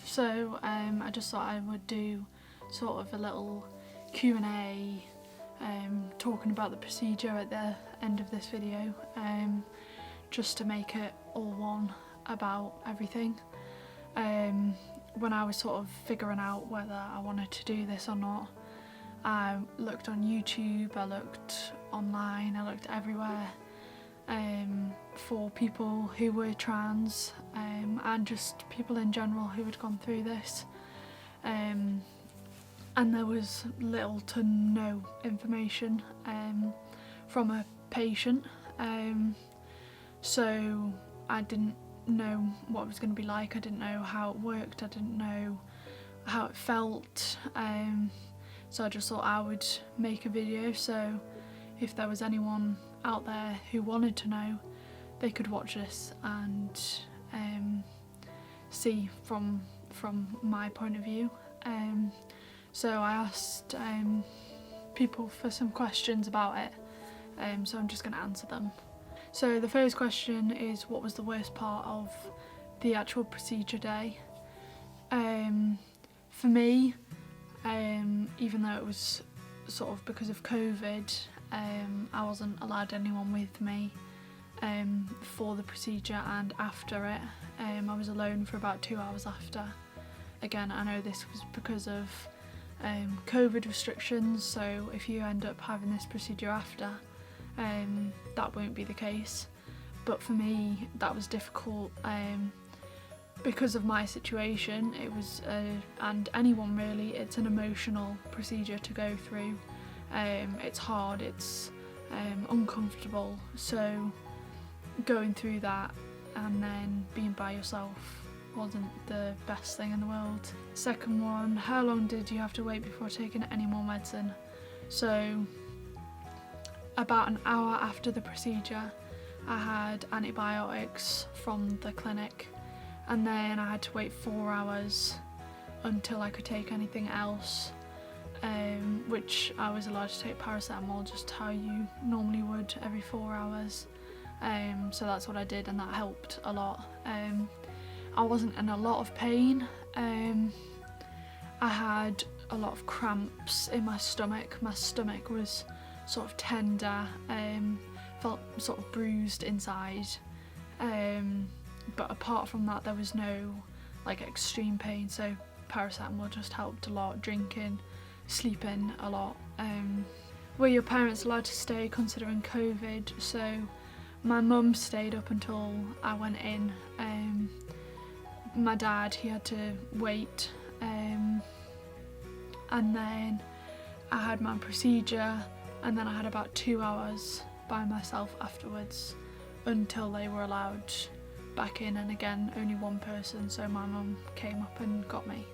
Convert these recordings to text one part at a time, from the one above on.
So I just thought I would do sort of a little Q&A talking about the procedure at the end of this video, just to make it all one about everything. When I was sort of figuring out whether I wanted to do this or not, I looked on YouTube, I looked online, I looked everywhere for people who were trans and just people in general who had gone through this, and there was little to no information from a patient, so I didn't know what it was going to be like. I didn't know how it worked, I didn't know how it felt, so I just thought I would make a video, so if there was anyone out there who wanted to know, they could watch this and see from my point of view. So I asked people for some questions about it, so I'm just going to answer them. So the first question is, what was the worst part of the actual procedure day? For me, even though it was sort of because of COVID, I wasn't allowed anyone with me for the procedure and after it. I was alone for about 2 hours after. Again, I know this was because of COVID restrictions, so if you end up having this procedure after, that won't be the case. But for me, that was difficult because of my situation. It was, and anyone really, it's an emotional procedure to go through. It's hard, it's uncomfortable, so going through that and then being by yourself wasn't the best thing in the world. Second one, how long did you have to wait before taking any more medicine? So about an hour after the procedure, I had antibiotics from the clinic, and then I had to wait 4 hours until I could take anything else, which I was allowed to take paracetamol just how you normally would every 4 hours. So that's what I did, and that helped a lot. I wasn't in a lot of pain. I had a lot of cramps in my stomach. My stomach was sort of tender, felt sort of bruised inside, but apart from that there was no like extreme pain, so paracetamol just helped a lot. Drinking, sleeping a lot. Were your parents allowed to stay considering COVID? So my mum stayed up until I went in. My dad, he had to wait, and then I had my procedure, and then I had about 2 hours by myself afterwards until they were allowed back in, and again only one person, so my mum came up and got me.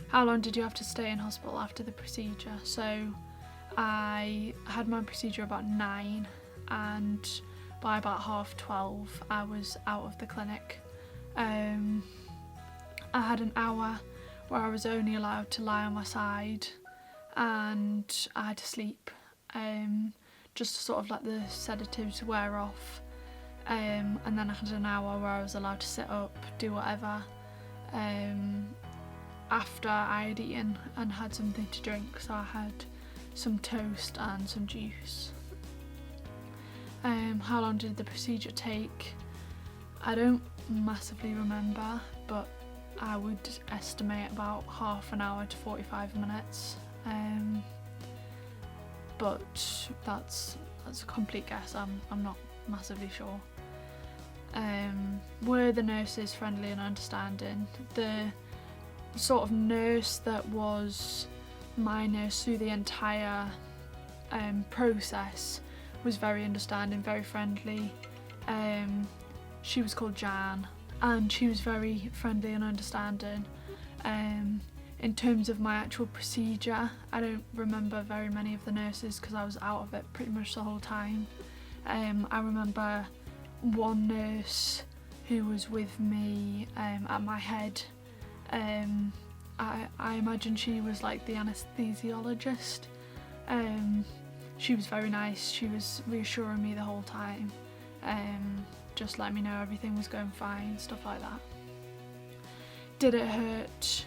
How long did you have to stay in hospital after the procedure? So I had my procedure about 9, and by about 12:30 I was out of the clinic. I had an hour where I was only allowed to lie on my side, and I had to sleep, just to sort of let the sedatives wear off, and then I had an hour where I was allowed to sit up, do whatever, after I had eaten and had something to drink. So I had some toast and some juice. How long did the procedure take? I don't massively remember, but I would estimate about half an hour to 45 minutes. But that's a complete guess. I'm not massively sure. Were the nurses friendly and understanding? The sort of nurse that was my nurse through the entire process was very understanding, very friendly. She was called Jan, and she was very friendly and understanding. In terms of my actual procedure, I don't remember very many of the nurses because I was out of it pretty much the whole time. I remember one nurse who was with me at my head. I imagine she was like the anaesthesiologist. She was very nice, she was reassuring me the whole time, just letting me know everything was going fine, stuff like that. Did it hurt?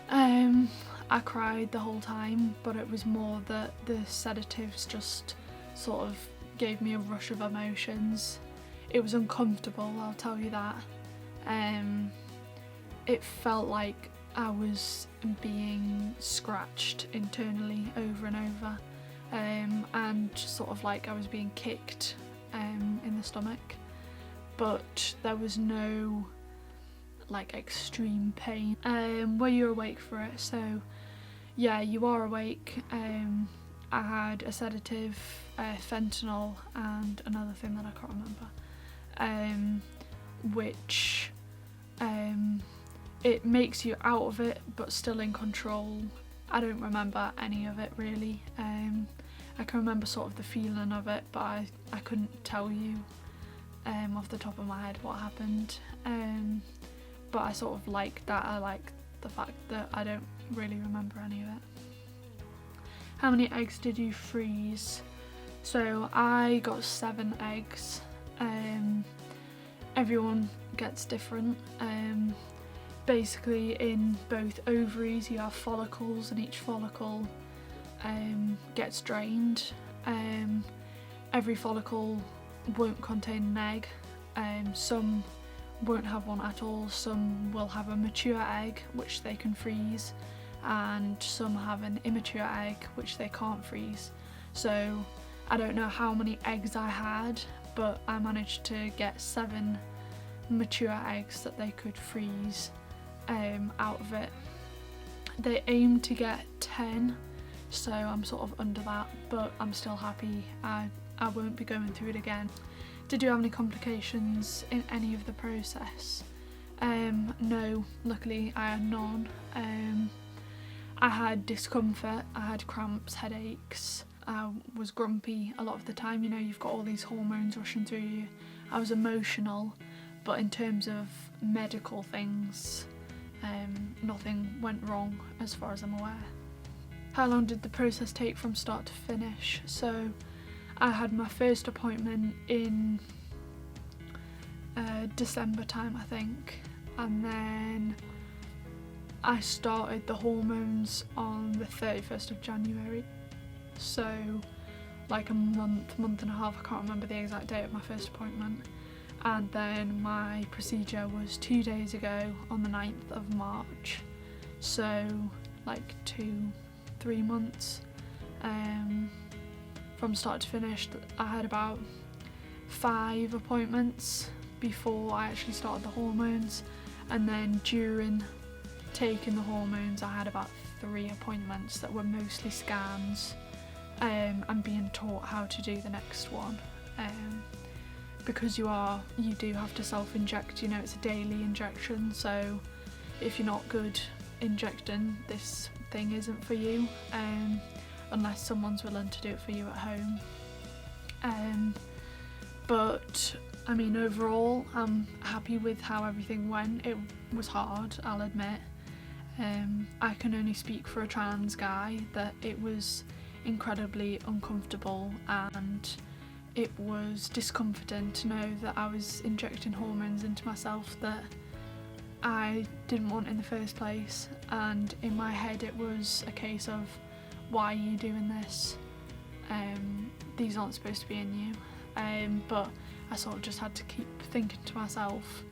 I cried the whole time, but it was more that the sedatives just sort of gave me a rush of emotions. It was uncomfortable, I'll tell you that. It felt like I was being scratched internally over and over, and sort of like I was being kicked in the stomach, but there was no like extreme pain. Were you awake for it? So yeah, you are awake. I had a sedative, fentanyl, and another thing that I can't remember, which it makes you out of it but still in control. I don't remember any of it really. I can remember sort of the feeling of it, but I couldn't tell you off the top of my head what happened. But I sort of like that. I like the fact that I don't really remember any of it. How many eggs did you freeze? So I got 7 eggs. Everyone gets different. Basically in both ovaries you have follicles, and each follicle gets drained. Every follicle won't contain an egg. Some won't have one at all, some will have a mature egg which they can freeze, and some have an immature egg which they can't freeze. So I don't know how many eggs I had, but I managed to get 7 mature eggs that they could freeze out of it. They aim to get 10, so I'm sort of under that, but I'm still happy. I won't be going through it again. Did you have any complications in any of the process? No, luckily I had none. I had discomfort, I had cramps, headaches, I was grumpy a lot of the time. You know, you've got all these hormones rushing through you. I was emotional, but in terms of medical things, nothing went wrong as far as I'm aware. How long did the process take from start to finish? So I had my first appointment in December time, I think, and then I started the hormones on the 31st of January. So like a month and a half, I can't remember the exact date of my first appointment. And then my procedure was 2 days ago on the 9th of March. So like 2-3 months. From start to finish, I had about 5 appointments before I actually started the hormones, and then during taking the hormones I had about 3 appointments that were mostly scans, and being taught how to do the next one, because you do have to self-inject. You know, it's a daily injection, so if you're not good injecting, this thing isn't for you, unless someone's willing to do it for you at home. But I mean, overall I'm happy with how everything went. It was hard, I'll admit. I can only speak for a trans guy that it was incredibly uncomfortable, and it was discomforting to know that I was injecting hormones into myself that I didn't want in the first place, and in my head it was a case of, why are you doing this? These aren't supposed to be in you. But I sort of just had to keep thinking to myself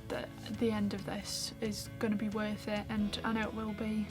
that the end of this is going to be worth it, and I know it will be.